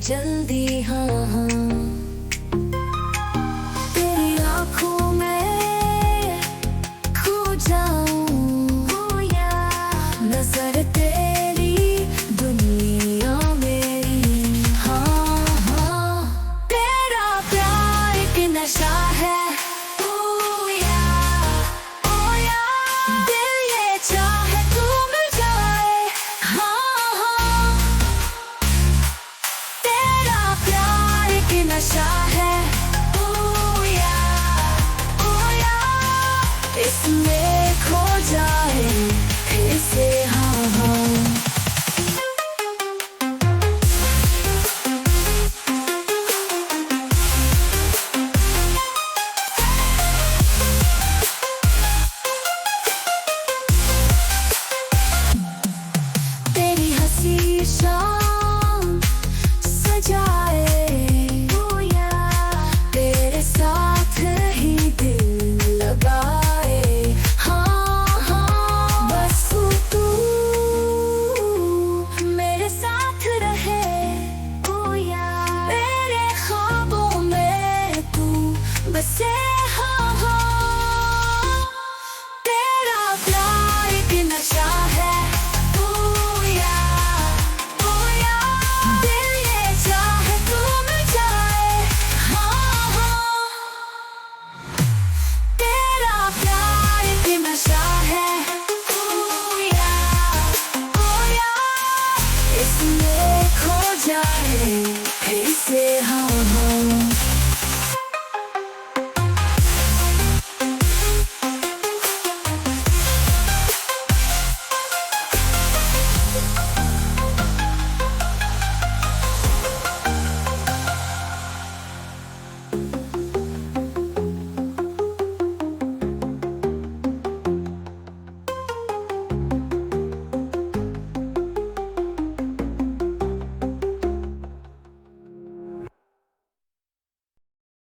जल्दी हाँ हाँ। तेरी आँखों में खो जाऊं या नजर तेरी दुनिया मेरी हाँ हाँ। तेरा प्यार एक नशा है ओ या दिल ये चाहे तू मिल जाए हाँ हाँ। तेरा प्यार एक नशा है ओ या इसमें खो जाए फिर से हाँ हाँ। तेरी हंसी शाम सजाए ओ या तेरे साथ ही दिल लगाए हाँ हाँ। बस तू मेरे साथ रहे ओ या मेरे ख्वाबों में तू बसे।